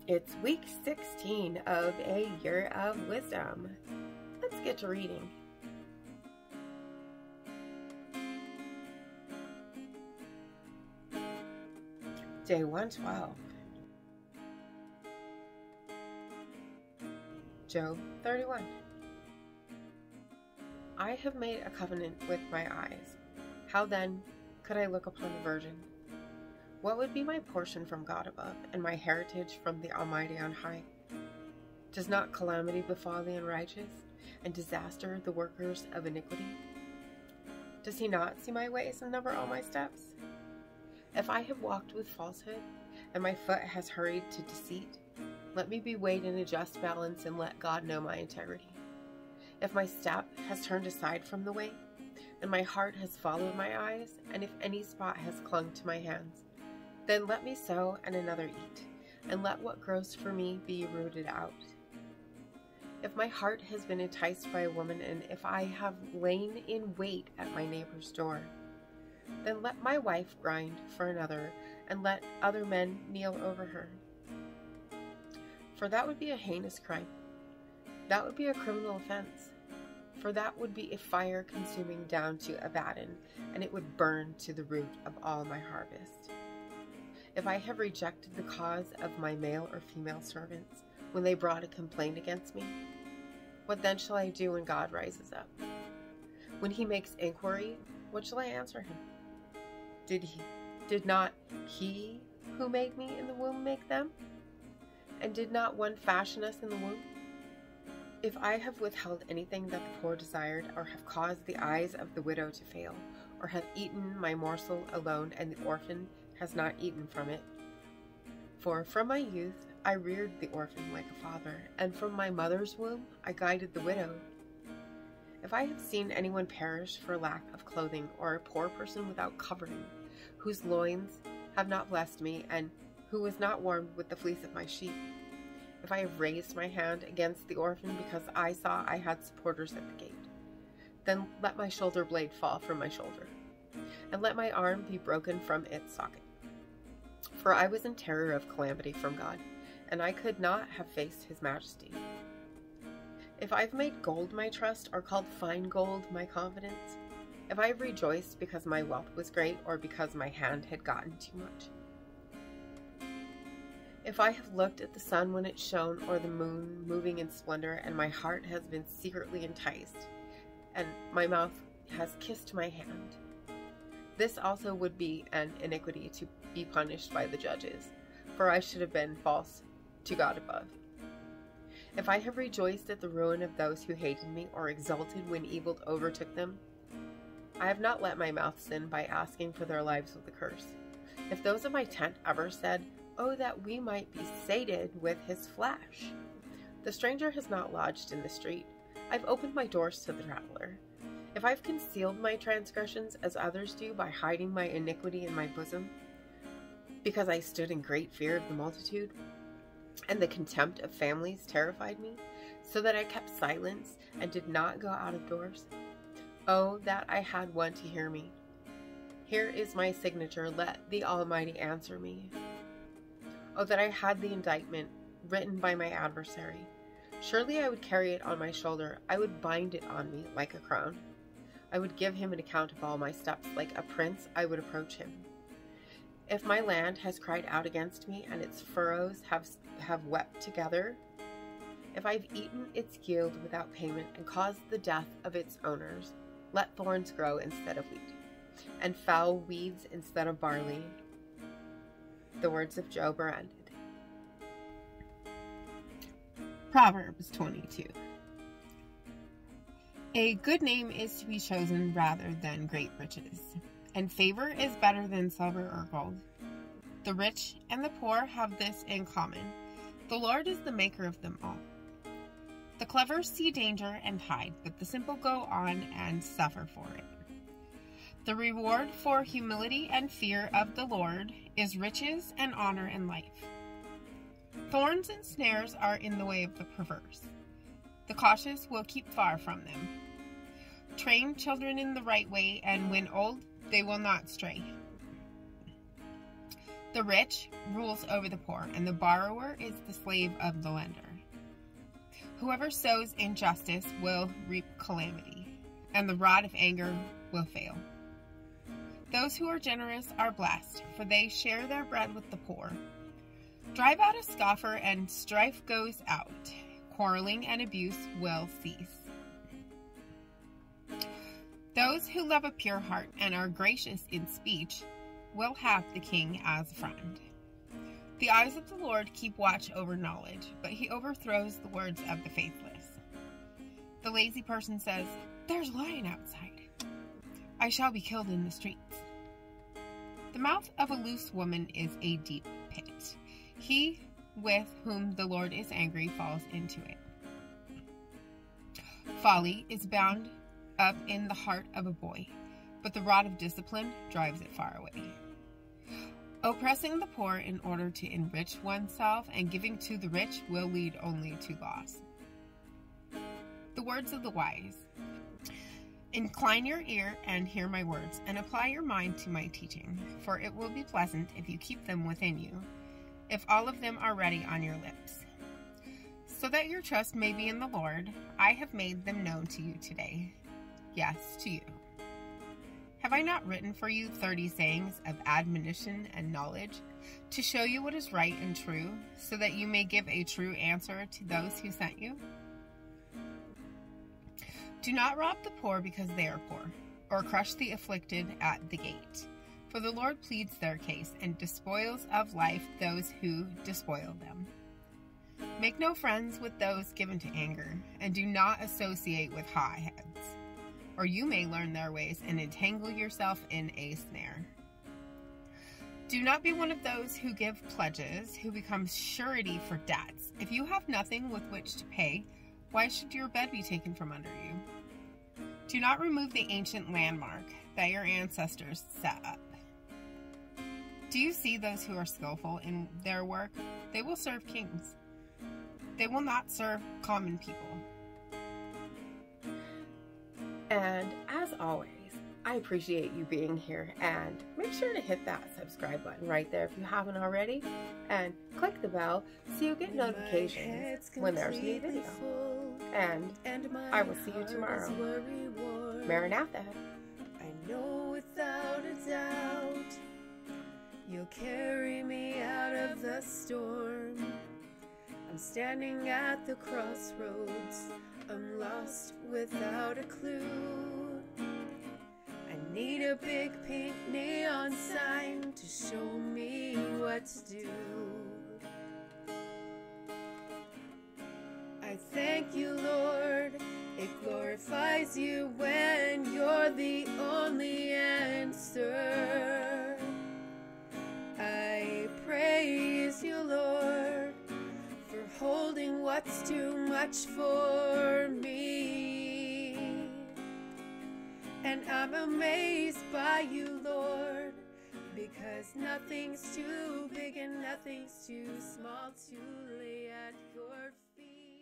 It's week 16 of a year of wisdom. Let's get to reading. Day 112. Job 31. I have made a covenant with my eyes. How then could I look upon a virgin? What would be my portion from God above, and my heritage from the Almighty on high? Does not calamity befall the unrighteous, and disaster the workers of iniquity? Does he not see my ways and number all my steps? If I have walked with falsehood, and my foot has hurried to deceit, let me be weighed in a just balance, and let God know my integrity. If my step has turned aside from the way, and my heart has followed my eyes, and if any spot has clung to my hands, then let me sow and another eat, and let what grows for me be rooted out. If my heart has been enticed by a woman, and if I have lain in wait at my neighbor's door, then let my wife grind for another, and let other men kneel over her. For that would be a heinous crime. That would be a criminal offense. For that would be a fire consuming down to Abaddon, and it would burn to the root of all my harvest. If I have rejected the cause of my male or female servants when they brought a complaint against me, what then shall I do when God rises up? When he makes inquiry, what shall I answer him? Did not he who made me in the womb make them? And did not one fashion us in the womb? If I have withheld anything that the poor desired, or have caused the eyes of the widow to fail, or have eaten my morsel alone, and the orphan has not eaten from it. For from my youth I reared the orphan like a father, and from my mother's womb I guided the widow. If I have seen anyone perish for lack of clothing, or a poor person without covering, whose loins have not blessed me, and who was not warmed with the fleece of my sheep, if I have raised my hand against the orphan because I saw I had supporters at the gate, then let my shoulder blade fall from my shoulder, and let my arm be broken from its socket. For I was in terror of calamity from God, and I could not have faced his majesty. If I have made gold my trust, or called fine gold my confidence, if I have rejoiced because my wealth was great, or because my hand had gotten too much, if I have looked at the sun when it shone, or the moon moving in splendor, and my heart has been secretly enticed, and my mouth has kissed my hand, this also would be an iniquity to be punished by the judges, for I should have been false to God above. If I have rejoiced at the ruin of those who hated me, or exulted when evil overtook them, I have not let my mouth sin by asking for their lives with a curse. If those of my tent ever said, "Oh, that we might be sated with his flesh," the stranger has not lodged in the street. I've opened my doors to the traveler. If I've concealed my transgressions as others do by hiding my iniquity in my bosom, because I stood in great fear of the multitude, and the contempt of families terrified me, so that I kept silence and did not go out of doors, oh, that I had one to hear me. Here is my signature, let the Almighty answer me. Oh, that I had the indictment written by my adversary. Surely I would carry it on my shoulder, I would bind it on me like a crown. I would give him an account of all my steps. Like a prince, I would approach him. If my land has cried out against me, and its furrows have wept together, if I've eaten its yield without payment, and caused the death of its owners, let thorns grow instead of wheat, and foul weeds instead of barley. The words of Job are ended. Proverbs 22. A good name is to be chosen rather than great riches, and favor is better than silver or gold. The rich and the poor have this in common: the Lord is the maker of them all. The clever see danger and hide, but the simple go on and suffer for it. The reward for humility and fear of the Lord is riches and honor and life. Thorns and snares are in the way of the perverse. The cautious will keep far from them. Train children in the right way, and when old, they will not stray. The rich rules over the poor, and the borrower is the slave of the lender. Whoever sows injustice will reap calamity, and the rod of anger will fail. Those who are generous are blessed, for they share their bread with the poor. Drive out a scoffer, and strife goes out. Quarreling and abuse will cease. Those who love a pure heart and are gracious in speech will have the king as a friend. The eyes of the Lord keep watch over knowledge, but he overthrows the words of the faithless. The lazy person says, "There's a lion outside. I shall be killed in the streets." The mouth of a loose woman is a deep pit. He with whom the Lord is angry falls into it. Folly is bound up in the heart of a boy, but the rod of discipline drives it far away. Oppressing the poor in order to enrich oneself and giving to the rich will lead only to loss. The words of the wise. Incline your ear and hear my words, and apply your mind to my teaching, for it will be pleasant if you keep them within you, if all of them are ready on your lips. So that your trust may be in the Lord, I have made them known to you today. Yes, to you. Have I not written for you 30 sayings of admonition and knowledge, to show you what is right and true, so that you may give a true answer to those who sent you? Do not rob the poor because they are poor, or crush the afflicted at the gate. For the Lord pleads their case, and despoils of life those who despoil them. Make no friends with those given to anger, and do not associate with hotheads, or you may learn their ways and entangle yourself in a snare. Do not be one of those who give pledges, who becomes surety for debts. If you have nothing with which to pay, why should your bed be taken from under you? Do not remove the ancient landmark that your ancestors set up. Do you see those who are skillful in their work? They will serve kings. They will not serve common people. And as always, I appreciate you being here, and make sure to hit that subscribe button right there if you haven't already, and click the bell so you get notifications when there's a new video. And I will see you tomorrow. Maranatha. I know without a doubt you'll carry me out of the storm. I'm standing at the crossroads. I'm lost without a clue. I need a big pink neon sign to show me what to do. I thank you, Lord. It glorifies you when you're the only answer. I praise you, Lord, for holding what's too much for me. And I'm amazed by you, Lord, because nothing's too big and nothing's too small to lay at your feet.